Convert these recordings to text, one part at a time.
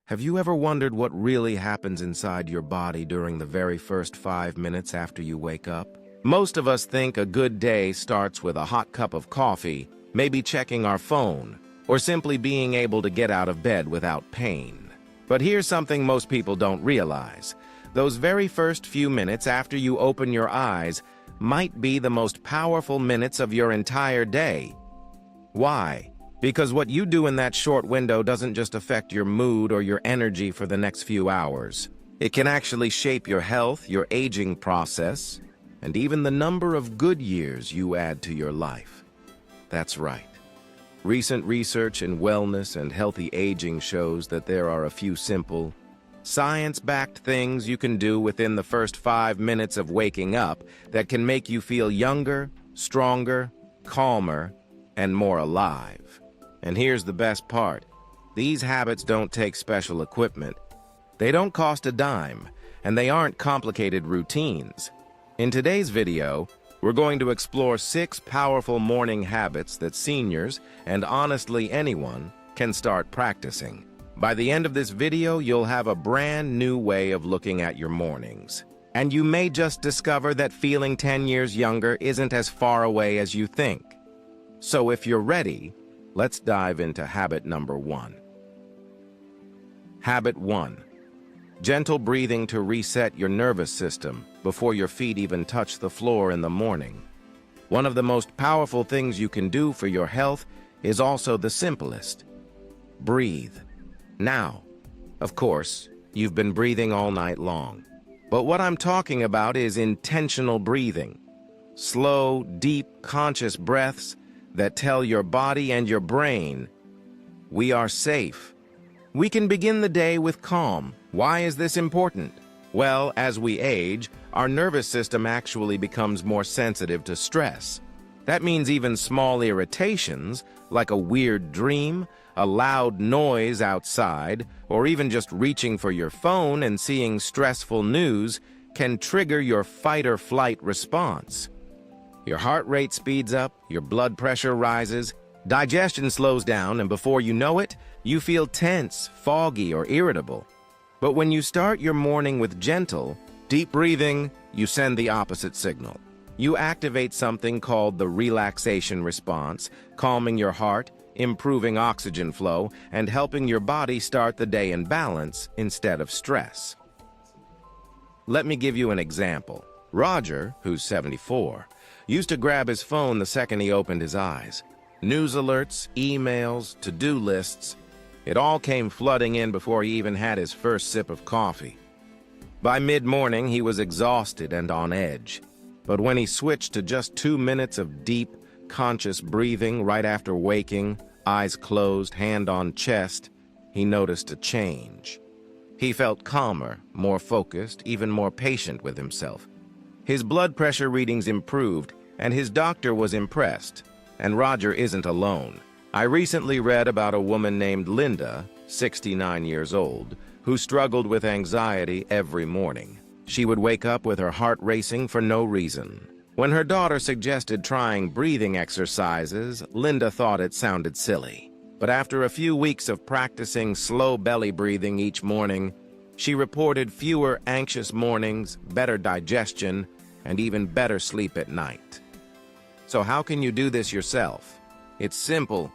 Have you ever wondered what really happens inside your body during the very first 5 minutes after you wake up? Most of us think a good day starts with a hot cup of coffee, maybe checking our phone, or simply being able to get out of bed without pain. But here's something most people don't realize. Those very first few minutes after you open your eyes might be the most powerful minutes of your entire day. Why? Because what you do in that short window doesn't just affect your mood or your energy for the next few hours. It can actually shape your health, your aging process, and even the number of good years you add to your life. That's right. Recent research in wellness and healthy aging shows that there are a few simple, science-backed things you can do within the first 5 minutes of waking up that can make you feel younger, stronger, calmer, and more alive. And here's the best part. These habits don't take special equipment. They don't cost a dime, and they aren't complicated routines. In today's video, we're going to explore 6 powerful morning habits that seniors, and honestly anyone, can start practicing. By the end of this video, you'll have a brand new way of looking at your mornings. And you may just discover that feeling 10 years younger isn't as far away as you think. So if you're ready, let's dive into habit number 1. Habit 1. Gentle breathing to reset your nervous system before your feet even touch the floor in the morning. One of the most powerful things you can do for your health is also the simplest. Breathe. Now, of course, you've been breathing all night long. But what I'm talking about is intentional breathing. Slow, deep, conscious breaths that tell your body and your brain, we are safe. We can begin the day with calm. Why is this important? Well, as we age, our nervous system actually becomes more sensitive to stress. That means even small irritations, like a weird dream, a loud noise outside, or even just reaching for your phone and seeing stressful news, can trigger your fight-or-flight response. Your heart rate speeds up, your blood pressure rises, digestion slows down, and before you know it, you feel tense, foggy, or irritable. But when you start your morning with gentle, deep breathing, you send the opposite signal. You activate something called the relaxation response, calming your heart, improving oxygen flow, and helping your body start the day in balance instead of stress. Let me give you an example. Roger, who's 74, used to grab his phone the second he opened his eyes. News alerts, emails, to-do lists, it all came flooding in before he even had his first sip of coffee. By mid-morning, he was exhausted and on edge. But when he switched to just 2 minutes of deep, conscious breathing right after waking, eyes closed, hand on chest, he noticed a change. He felt calmer, more focused, even more patient with himself. His blood pressure readings improved, and his doctor was impressed. And Roger isn't alone. I recently read about a woman named Linda, 69 years old, who struggled with anxiety every morning. She would wake up with her heart racing for no reason. When her daughter suggested trying breathing exercises, Linda thought it sounded silly. But after a few weeks of practicing slow belly breathing each morning, she reported fewer anxious mornings, better digestion, and even better sleep at night. So how can you do this yourself? It's simple.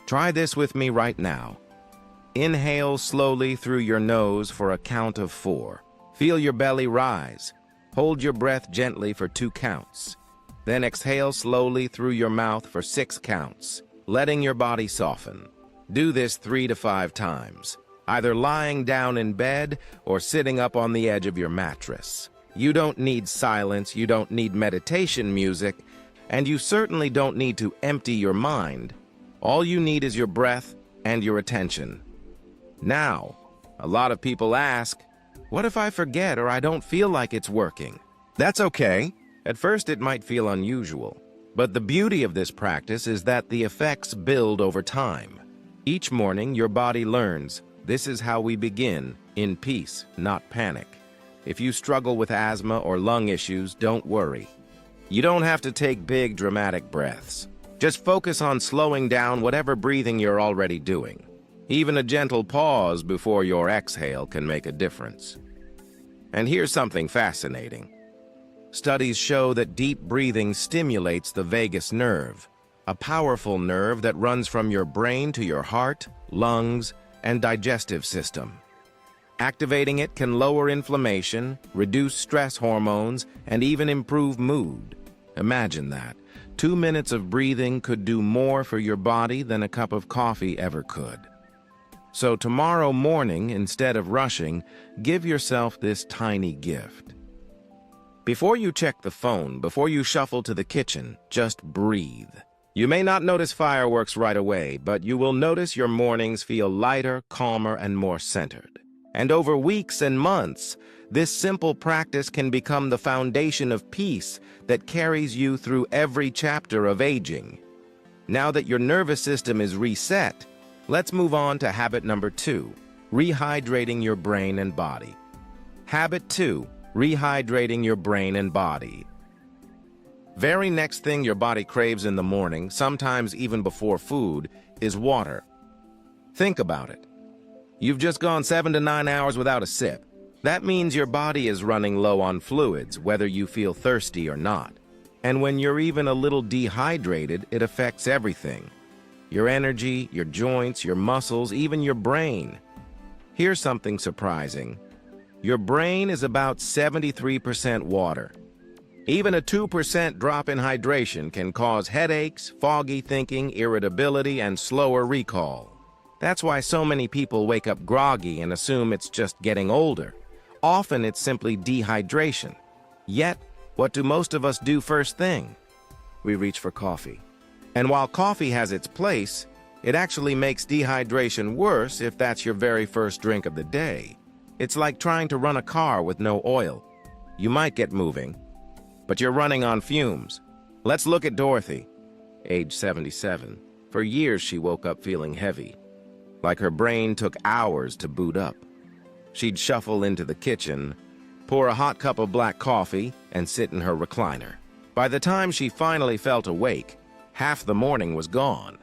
Try this with me right now. Inhale slowly through your nose for a count of 4. Feel your belly rise. Hold your breath gently for 2 counts. Then exhale slowly through your mouth for 6 counts, letting your body soften. Do this 3 to 5 times, either lying down in bed or sitting up on the edge of your mattress. You don't need silence, you don't need meditation music, and you certainly don't need to empty your mind. All you need is your breath and your attention. Now, a lot of people ask, what if I forget or I don't feel like it's working? That's okay. At first it might feel unusual, but the beauty of this practice is that the effects build over time. Each morning your body learns, this is how we begin, in peace, not panic. If you struggle with asthma or lung issues, don't worry. You don't have to take big, dramatic breaths. Just focus on slowing down whatever breathing you're already doing. Even a gentle pause before your exhale can make a difference. And here's something fascinating. Studies show that deep breathing stimulates the vagus nerve, a powerful nerve that runs from your brain to your heart, lungs, and digestive system. Activating it can lower inflammation, reduce stress hormones, and even improve mood. Imagine that. 2 minutes of breathing could do more for your body than a cup of coffee ever could. So tomorrow morning, instead of rushing, give yourself this tiny gift. Before you check the phone, before you shuffle to the kitchen, just breathe. You may not notice fireworks right away, but you will notice your mornings feel lighter, calmer, and more centered. And over weeks and months, this simple practice can become the foundation of peace that carries you through every chapter of aging. Now that your nervous system is reset, let's move on to habit number 2, rehydrating your brain and body. Habit 2, rehydrating your brain and body. Very next thing your body craves in the morning, sometimes even before food, is water. Think about it. You've just gone 7 to 9 hours without a sip. That means your body is running low on fluids, whether you feel thirsty or not. And when you're even a little dehydrated, it affects everything. Your energy, your joints, your muscles, even your brain. Here's something surprising. Your brain is about 73% water. Even a 2% drop in hydration can cause headaches, foggy thinking, irritability, and slower recall. That's why so many people wake up groggy and assume it's just getting older. Often it's simply dehydration. Yet, what do most of us do first thing? We reach for coffee. And while coffee has its place, it actually makes dehydration worse if that's your very first drink of the day. It's like trying to run a car with no oil. You might get moving, but you're running on fumes. Let's look at Dorothy, age 77. For years she woke up feeling heavy, like her brain took hours to boot up. She'd shuffle into the kitchen, pour a hot cup of black coffee, and sit in her recliner. By the time she finally felt awake, half the morning was gone.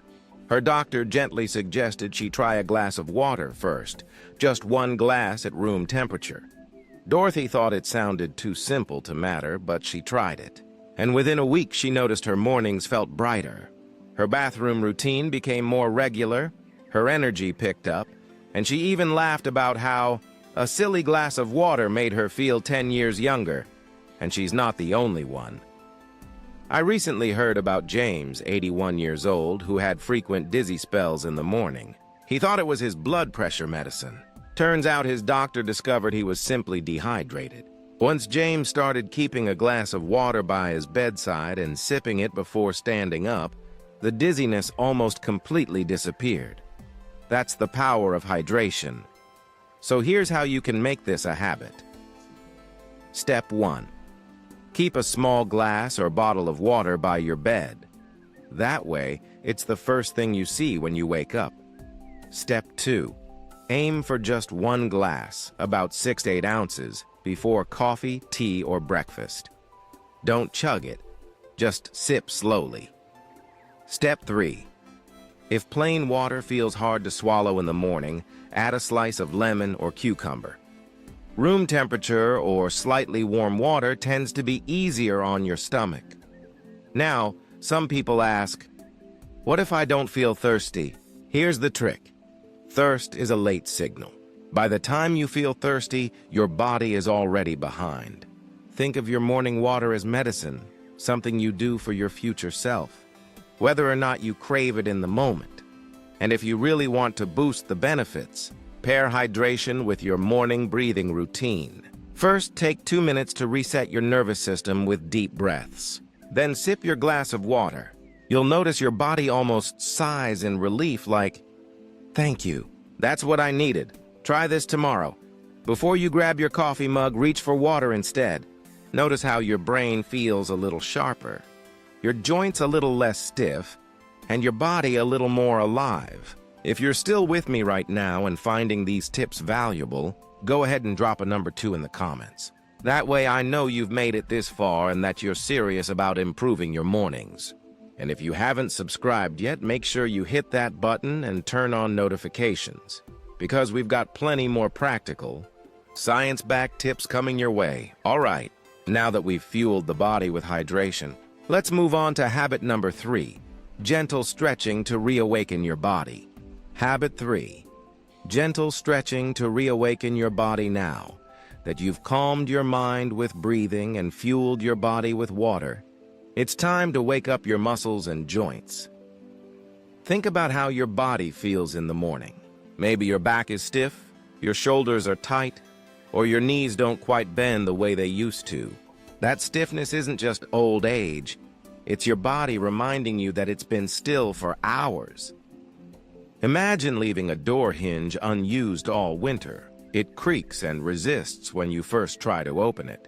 Her doctor gently suggested she try a glass of water first, just 1 glass at room temperature. Dorothy thought it sounded too simple to matter, but she tried it. And within a week, she noticed her mornings felt brighter. Her bathroom routine became more regular, her energy picked up, and she even laughed about how a silly glass of water made her feel 10 years younger. And she's not the only one. I recently heard about James, 81 years old, who had frequent dizzy spells in the morning. He thought it was his blood pressure medicine. Turns out his doctor discovered he was simply dehydrated. Once James started keeping a glass of water by his bedside and sipping it before standing up, the dizziness almost completely disappeared. That's the power of hydration. So here's how you can make this a habit. Step 1. Keep a small glass or bottle of water by your bed. That way, it's the first thing you see when you wake up. Step 2. Aim for just 1 glass, about 6 to 8 ounces, before coffee, tea, or breakfast. Don't chug it. Just sip slowly. Step 3. If plain water feels hard to swallow in the morning, add a slice of lemon or cucumber. Room temperature or slightly warm water tends to be easier on your stomach. Now, some people ask, what if I don't feel thirsty? Here's the trick. Thirst is a late signal. By the time you feel thirsty, your body is already behind. Think of your morning water as medicine, something you do for your future self, whether or not you crave it in the moment. And if you really want to boost the benefits, pair hydration with your morning breathing routine. First, take 2 minutes to reset your nervous system with deep breaths. Then sip your glass of water. You'll notice your body almost sighs in relief like, thank you. That's what I needed. Try this tomorrow. Before you grab your coffee mug, reach for water instead. Notice how your brain feels a little sharper, your joints a little less stiff, and your body a little more alive. If you're still with me right now and finding these tips valuable, go ahead and drop a number 2 in the comments. That way I know you've made it this far and that you're serious about improving your mornings. And if you haven't subscribed yet, make sure you hit that button and turn on notifications, because we've got plenty more practical, science-backed tips coming your way. All right, now that we've fueled the body with hydration, let's move on to habit number 3, gentle stretching to reawaken your body. Habit 3, gentle stretching to reawaken your body now that you've calmed your mind with breathing and fueled your body with water. It's time to wake up your muscles and joints. Think about how your body feels in the morning. Maybe your back is stiff, your shoulders are tight, or your knees don't quite bend the way they used to. That stiffness isn't just old age. It's your body reminding you that it's been still for hours. Imagine leaving a door hinge unused all winter. It creaks and resists when you first try to open it.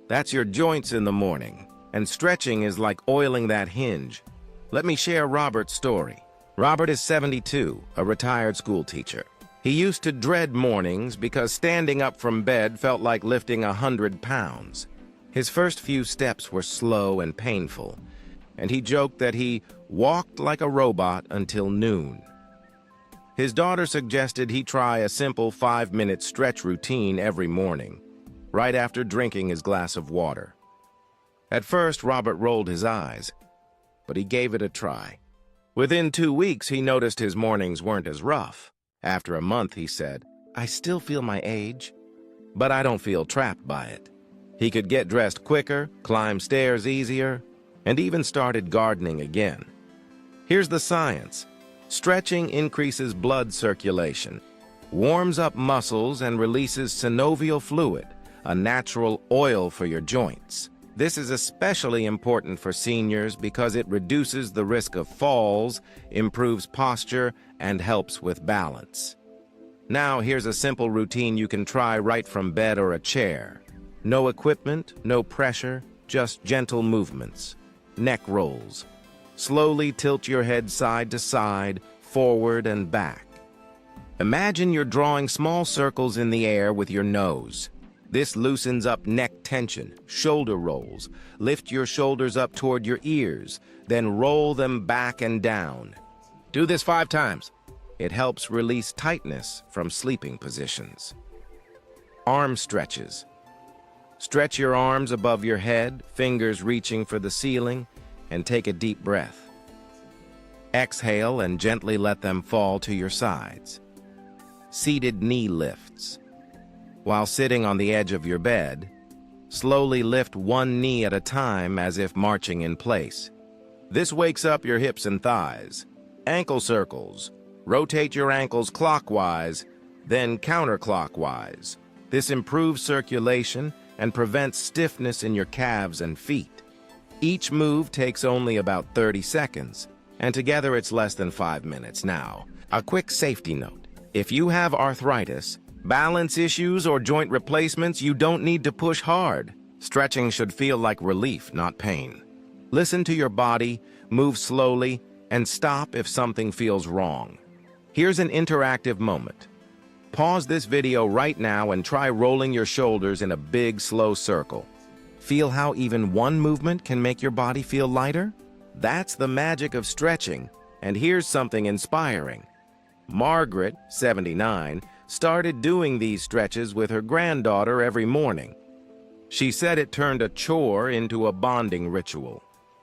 That's your joints in the morning, and stretching is like oiling that hinge. Let me share Robert's story. Robert is 72, a retired school teacher. He used to dread mornings because standing up from bed felt like lifting 100 pounds. His first few steps were slow and painful, and he joked that he walked like a robot until noon. His daughter suggested he try a simple 5-minute stretch routine every morning, right after drinking his glass of water. At first, Robert rolled his eyes, but he gave it a try. Within 2 weeks, he noticed his mornings weren't as rough. After a month, he said, "I still feel my age, but I don't feel trapped by it." He could get dressed quicker, climb stairs easier, and even started gardening again. Here's the science. Stretching increases blood circulation, warms up muscles, and releases synovial fluid, a natural oil for your joints. This is especially important for seniors because it reduces the risk of falls, improves posture, and helps with balance. Now, here's a simple routine you can try right from bed or a chair. No equipment, no pressure, just gentle movements. Neck rolls. Slowly tilt your head side to side, forward and back. Imagine you're drawing small circles in the air with your nose. This loosens up neck tension, shoulder rolls. Lift your shoulders up toward your ears, then roll them back and down. Do this 5 times. It helps release tightness from sleeping positions. Arm stretches. Stretch your arms above your head, fingers reaching for the ceiling, and take a deep breath. Exhale and gently let them fall to your sides. Seated knee lifts. While sitting on the edge of your bed, slowly lift one knee at a time as if marching in place. This wakes up your hips and thighs. Ankle circles. Rotate your ankles clockwise, then counterclockwise. This improves circulation and prevents stiffness in your calves and feet. Each move takes only about 30 seconds, and together it's less than 5 minutes. Now, a quick safety note. If you have arthritis, balance issues, or joint replacements, you don't need to push hard. Stretching should feel like relief, not pain. Listen to your body, move slowly, and stop if something feels wrong. Here's an interactive moment. Pause this video right now and try rolling your shoulders in a big, slow circle. Feel how even one movement can make your body feel lighter? That's the magic of stretching, and here's something inspiring. Margaret, 79, started doing these stretches with her granddaughter every morning. She said it turned a chore into a bonding ritual.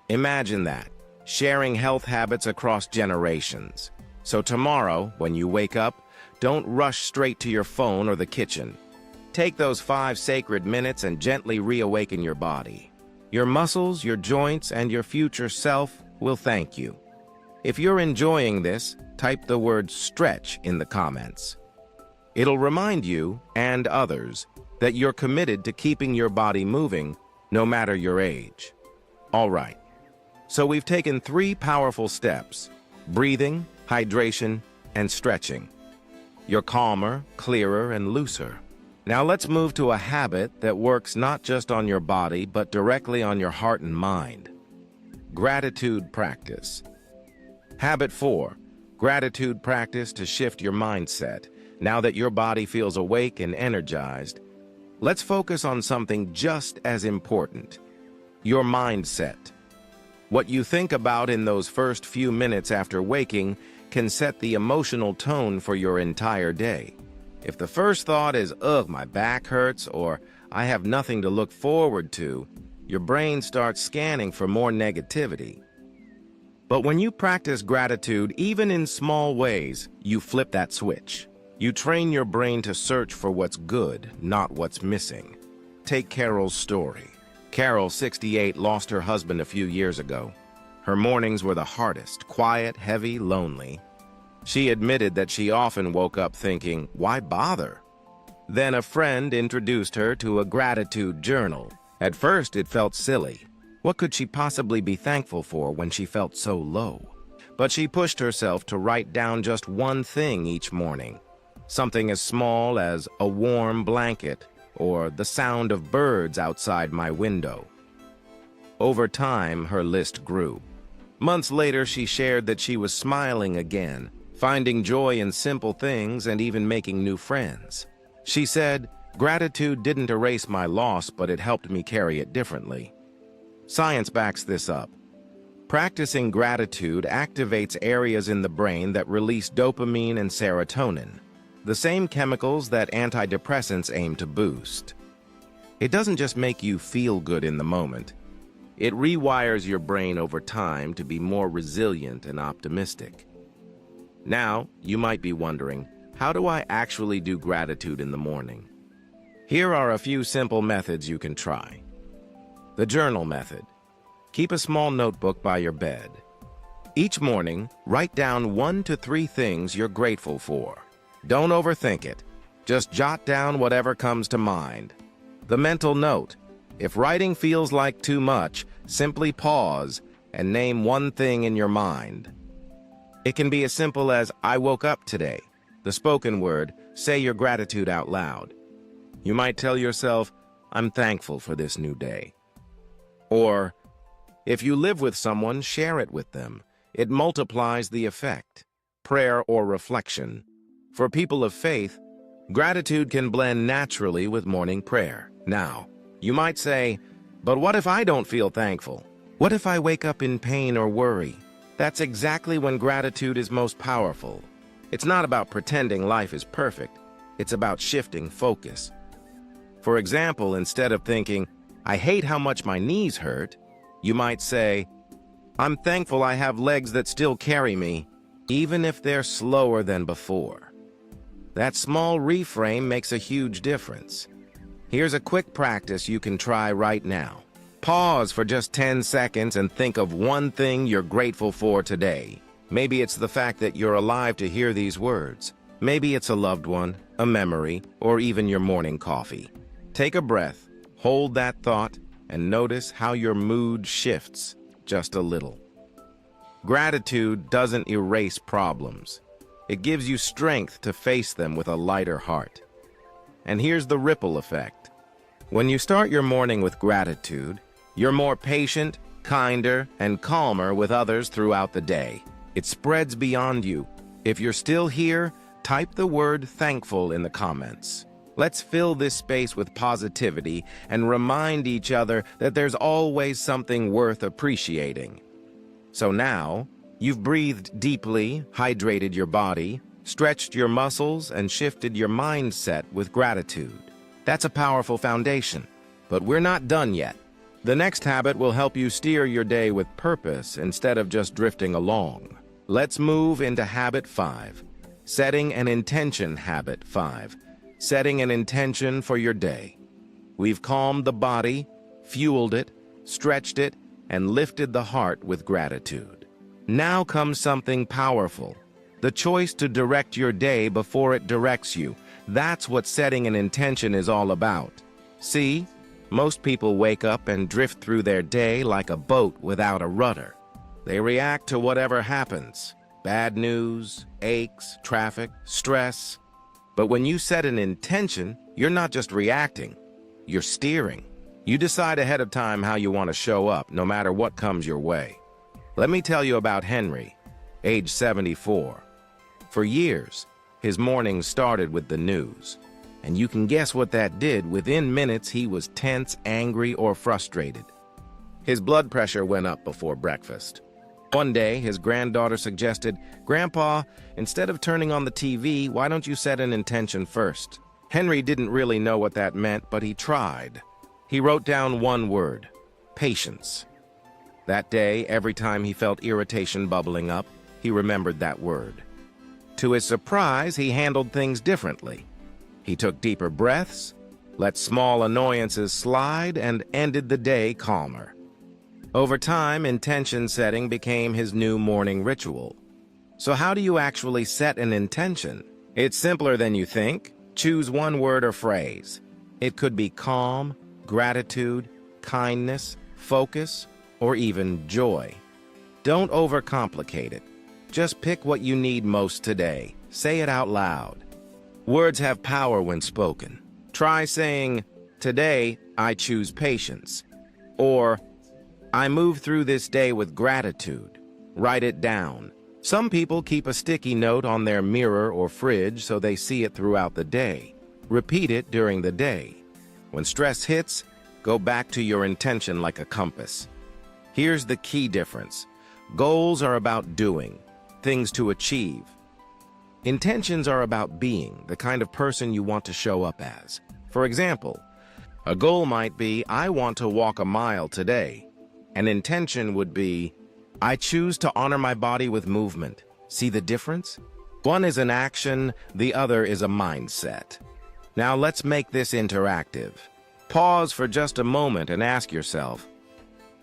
Imagine that, sharing health habits across generations. So tomorrow, when you wake up, don't rush straight to your phone or the kitchen. Take those 5 sacred minutes and gently reawaken your body. Your muscles, your joints, and your future self will thank you. If you're enjoying this, type the word stretch in the comments. It'll remind you and others that you're committed to keeping your body moving no matter your age. All right, so we've taken 3 powerful steps: breathing, hydration, and stretching. You're calmer, clearer, and looser. Now let's move to a habit that works not just on your body, but directly on your heart and mind. Gratitude practice. Habit 4, gratitude practice to shift your mindset. Now that your body feels awake and energized, let's focus on something just as important: your mindset. What you think about in those first few minutes after waking can set the emotional tone for your entire day. If the first thought is, ugh, my back hurts, or I have nothing to look forward to, your brain starts scanning for more negativity. But when you practice gratitude, even in small ways, you flip that switch. You train your brain to search for what's good, not what's missing. Take Carol's story. Carol, 68, lost her husband a few years ago. Her mornings were the hardest, quiet, heavy, lonely. She admitted that she often woke up thinking, why bother? Then a friend introduced her to a gratitude journal. At first, it felt silly. What could she possibly be thankful for when she felt so low? But she pushed herself to write down just one thing each morning. Something as small as a warm blanket or the sound of birds outside my window. Over time, her list grew. Months later, she shared that she was smiling again, finding joy in simple things and even making new friends. She said, "Gratitude didn't erase my loss, but it helped me carry it differently." Science backs this up. Practicing gratitude activates areas in the brain that release dopamine and serotonin, the same chemicals that antidepressants aim to boost. It doesn't just make you feel good in the moment. It rewires your brain over time to be more resilient and optimistic. Now, you might be wondering, how do I actually do gratitude in the morning? Here are a few simple methods you can try. The journal method. Keep a small notebook by your bed. Each morning, write down 1 to 3 things you're grateful for. Don't overthink it. Just jot down whatever comes to mind. The mental note. If writing feels like too much, simply pause and name one thing in your mind. It can be as simple as, I woke up today. The spoken word, say your gratitude out loud. You might tell yourself, I'm thankful for this new day. Or, if you live with someone, share it with them. It multiplies the effect. Prayer or reflection. For people of faith, gratitude can blend naturally with morning prayer. Now, you might say, but what if I don't feel thankful? What if I wake up in pain or worry? That's exactly when gratitude is most powerful. It's not about pretending life is perfect. It's about shifting focus. For example, instead of thinking, I hate how much my knees hurt, you might say, I'm thankful I have legs that still carry me, even if they're slower than before. That small reframe makes a huge difference. Here's a quick practice you can try right now. Pause for just 10 seconds and think of one thing you're grateful for today. Maybe it's the fact that you're alive to hear these words. Maybe it's a loved one, a memory, or even your morning coffee. Take a breath, hold that thought, and notice how your mood shifts just a little. Gratitude doesn't erase problems. It gives you strength to face them with a lighter heart. And here's the ripple effect. When you start your morning with gratitude, you're more patient, kinder, and calmer with others throughout the day. It spreads beyond you. If you're still here, type the word thankful in the comments. Let's fill this space with positivity and remind each other that there's always something worth appreciating. So now, you've breathed deeply, hydrated your body, stretched your muscles, and shifted your mindset with gratitude. That's a powerful foundation. But we're not done yet. The next habit will help you steer your day with purpose instead of just drifting along. Let's move into habit 5. Setting an intention. Habit 5. Setting an intention for your day. We've calmed the body, fueled it, stretched it, and lifted the heart with gratitude. Now comes something powerful. The choice to direct your day before it directs you. That's what setting an intention is all about. See, most people wake up and drift through their day like a boat without a rudder. They react to whatever happens. Bad news, aches, traffic, stress. But when you set an intention, you're not just reacting, you're steering. You decide ahead of time how you want to show up, no matter what comes your way. Let me tell you about Henry, age 74. For years, his mornings started with the news. And you can guess what that did. Within minutes, he was tense, angry, or frustrated. His blood pressure went up before breakfast. One day, his granddaughter suggested, "Grandpa, instead of turning on the TV, why don't you set an intention first?" Henry didn't really know what that meant, but he tried. He wrote down one word: patience. That day, every time he felt irritation bubbling up, he remembered that word. To his surprise, he handled things differently. He took deeper breaths, let small annoyances slide, and ended the day calmer. Over time, intention setting became his new morning ritual. So how do you actually set an intention? It's simpler than you think. Choose one word or phrase. It could be calm, gratitude, kindness, focus, or even joy. Don't overcomplicate it. Just pick what you need most today. Say it out loud. Words have power when spoken. Try saying, "Today, I choose patience," or "I move through this day with gratitude." Write it down. Some people keep a sticky note on their mirror or fridge so they see it throughout the day. Repeat it during the day. When stress hits, go back to your intention like a compass. Here's the key difference. Goals are about doing, things to achieve. Intentions are about being, the kind of person you want to show up as. For example, a goal might be, "I want to walk a mile today." An intention would be, "I choose to honor my body with movement." See the difference? One is an action, the other is a mindset. Now let's make this interactive. Pause for just a moment and ask yourself,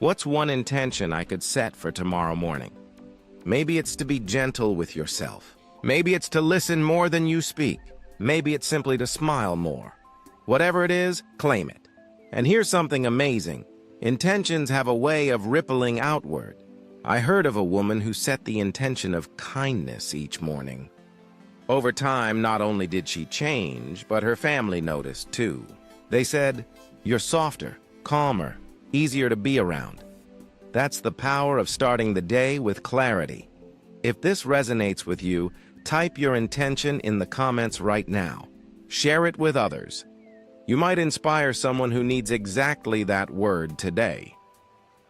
what's one intention I could set for tomorrow morning? Maybe it's to be gentle with yourself. Maybe it's to listen more than you speak. Maybe it's simply to smile more. Whatever it is, claim it. And here's something amazing. Intentions have a way of rippling outward. I heard of a woman who set the intention of kindness each morning. Over time, not only did she change, but her family noticed too. They said, "You're softer, calmer, easier to be around." That's the power of starting the day with clarity. If this resonates with you, type your intention in the comments right now. Share it with others. You might inspire someone who needs exactly that word today.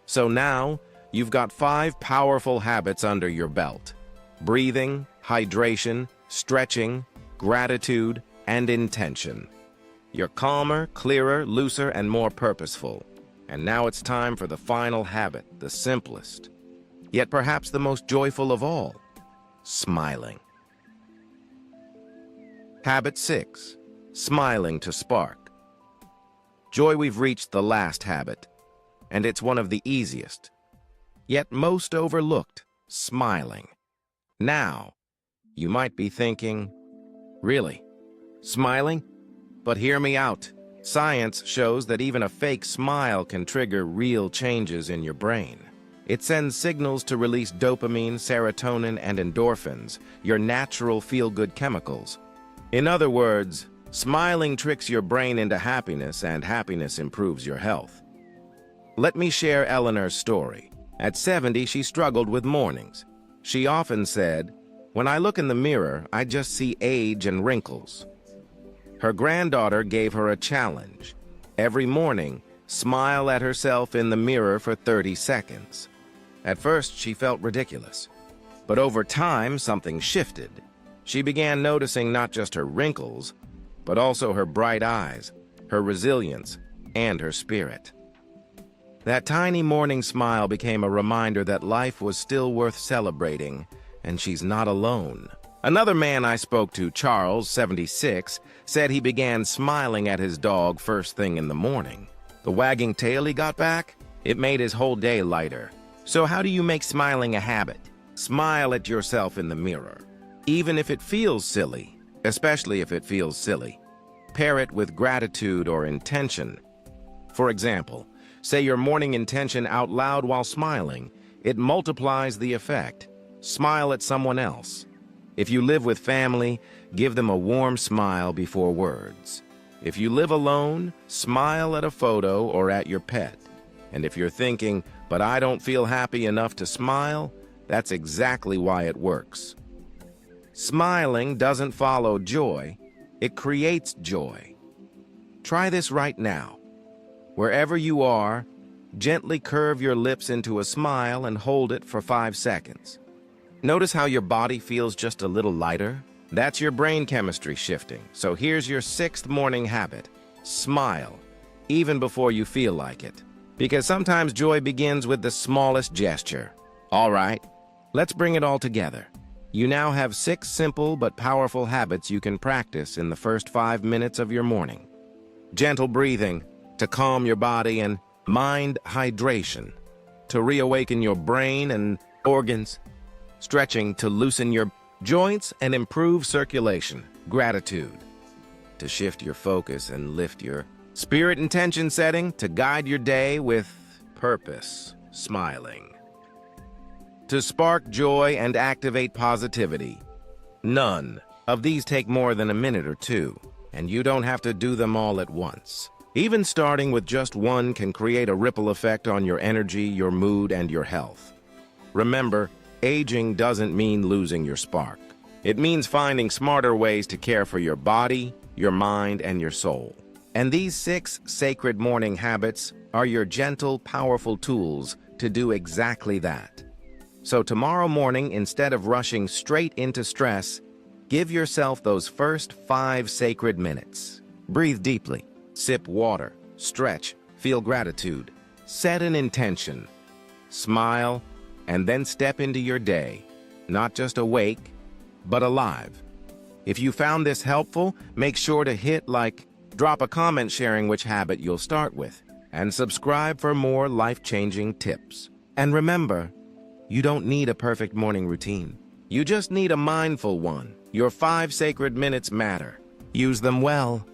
So now, you've got 5 powerful habits under your belt: breathing, hydration, stretching, gratitude, and intention. You're calmer, clearer, looser, and more purposeful. And now it's time for the final habit, the simplest, yet perhaps the most joyful of all: smiling. Habit 6. Smiling to spark. Joy, we've reached the last habit, and it's one of the easiest, yet most overlooked: smiling. Now, you might be thinking, really? Smiling? But hear me out. Science shows that even a fake smile can trigger real changes in your brain. It sends signals to release dopamine, serotonin, and endorphins, your natural feel-good chemicals. In other words, smiling tricks your brain into happiness, and happiness improves your health. Let me share Eleanor's story. At 70, she struggled with mornings. She often said, "When I look in the mirror, I just see age and wrinkles." Her granddaughter gave her a challenge. Every morning, smile at herself in the mirror for 30 seconds. At first, she felt ridiculous. But over time, something shifted. She began noticing not just her wrinkles, but also her bright eyes, her resilience, and her spirit. That tiny morning smile became a reminder that life was still worth celebrating, and she's not alone. Another man I spoke to, Charles, 76, said he began smiling at his dog first thing in the morning. The wagging tail he got back, it made his whole day lighter. So how do you make smiling a habit? Smile at yourself in the mirror, even if it feels silly, especially if it feels silly. Pair it with gratitude or intention. For example, say your morning intention out loud while smiling. It multiplies the effect. Smile at someone else. If you live with family, give them a warm smile before words. If you live alone, smile at a photo or at your pet. And if you're thinking, "But I don't feel happy enough to smile," that's exactly why it works. Smiling doesn't follow joy, it creates joy. Try this right now. Wherever you are, Gently curve your lips into a smile and hold it for 5 seconds. Notice how your body feels just a little lighter? That's your brain chemistry shifting. So here's your 6th morning habit. Smile, even before you feel like it. Because sometimes joy begins with the smallest gesture. All right, let's bring it all together. You now have 6 simple but powerful habits you can practice in the first 5 minutes of your morning. Gentle breathing to calm your body and mind. Hydration to reawaken your brain and organs. Stretching to loosen your joints and improve circulation. Gratitude to shift your focus and lift your spirit. Intention setting to guide your day with purpose. Smiling to spark joy and activate positivity. None of these take more than a minute or two, and you don't have to do them all at once. Even starting with just one can create a ripple effect on your energy, your mood, and your health. Remember, aging doesn't mean losing your spark. It means finding smarter ways to care for your body, your mind, and your soul. And these 6 sacred morning habits are your gentle, powerful tools to do exactly that. So tomorrow morning, instead of rushing straight into stress, give yourself those first 5 sacred minutes. Breathe deeply, sip water, stretch, feel gratitude, set an intention, smile, and then step into your day, not just awake, but alive. If you found this helpful, make sure to hit like, drop a comment sharing which habit you'll start with, and subscribe for more life-changing tips. And remember, you don't need a perfect morning routine. You just need a mindful one. Your 5 sacred minutes matter. Use them well.